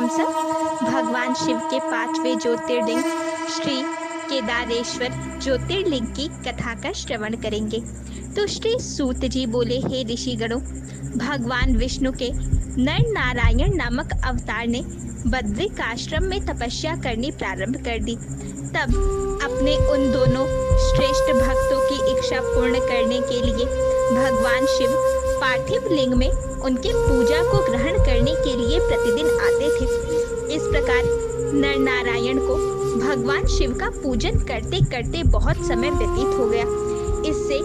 हम सब भगवान शिव के 5वें ज्योतिर्लिंग श्री केदारेश्वर ज्योतिर्लिंग की कथा का श्रवण करेंगे। तो श्री सूत जी बोले, हे ऋषिगणों, भगवान विष्णु के नर नारायण नामक अवतार ने बद्रिकाश्रम में तपस्या करनी प्रारंभ कर दी। तब अपने उन दोनों श्रेष्ठ भक्तों की इच्छा पूर्ण करने के लिए भगवान शिव पार्थिव लिंग में उनके पूजा को ग्रहण करने के लिए प्रतिदिन आते थे। इस प्रकार नर नारायण को भगवान शिव का पूजन करते करते बहुत समय व्यतीत हो गया। इससे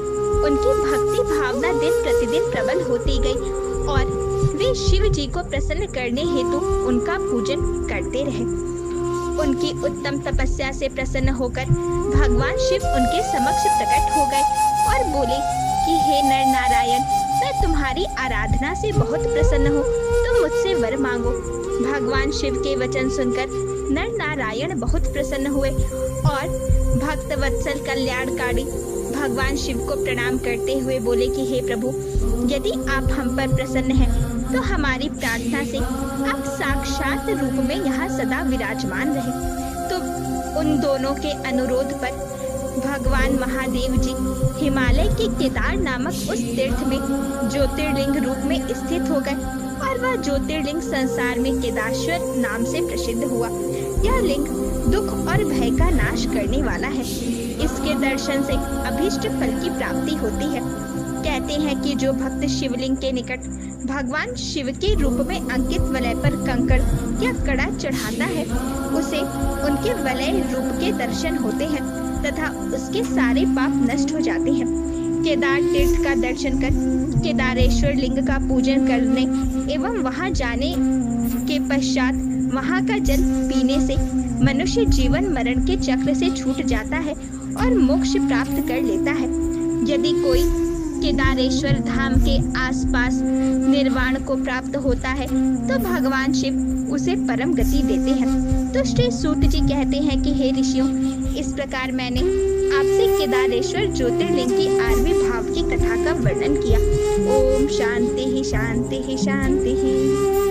उनकी भक्ति भावना दिन प्रतिदिन प्रबल होती गई और वे शिव जी को प्रसन्न करने हेतु उनका पूजन करते रहे। उनकी उत्तम तपस्या से प्रसन्न होकर भगवान शिव उनके समक्ष प्रकट हो गए और बोले कि हे नर नारायण, मैं तुम्हारी आराधना से बहुत प्रसन्न हूँ, तुम मुझसे वर मांगो। भगवान शिव के वचन सुनकर नर नारायण बहुत प्रसन्न हुए और भक्त वत्सल कल्याणकारी भगवान शिव को प्रणाम करते हुए बोले कि हे प्रभु, यदि आप हम पर प्रसन्न हैं तो हमारी प्रार्थना से आप साक्षात रूप में यहाँ सदा विराजमान रहे। तो उन दोनों के अनुरोध पर भगवान महादेव जी हिमालय के केदार नामक उस तीर्थ में ज्योतिर्लिंग रूप में स्थित हो गए और वह ज्योतिर्लिंग संसार में केदारेश्वर नाम से प्रसिद्ध हुआ। यह लिंग दुख और भय का नाश करने वाला है। इसके दर्शन से अभीष्ट फल की प्राप्ति होती है। कहते हैं कि जो भक्त शिवलिंग के निकट भगवान शिव के रूप में अंकित वलय पर कंकड़ या कड़ा चढ़ाता है, उसे उनके वलय रूप के दर्शन होते हैं तथा उसके सारे पाप नष्ट हो जाते हैं। केदार तीर्थ का दर्शन कर केदारेश्वर लिंग का पूजन करने एवं वहां जाने के पश्चात वहां का जल पीने से मनुष्य जीवन मरण के चक्र से छूट जाता है और मोक्ष प्राप्त कर लेता है। यदि कोई केदारेश्वर धाम के आसपास निर्वाण को प्राप्त होता है तो भगवान शिव उसे परम गति देते हैं। तो श्री सूत जी कहते हैं कि हे ऋषियों, इस प्रकार मैंने आपसे केदारेश्वर ज्योतिर्लिंग की 8वें भाव की कथा का वर्णन किया। ओम शांति ही शांति ही शांति ही।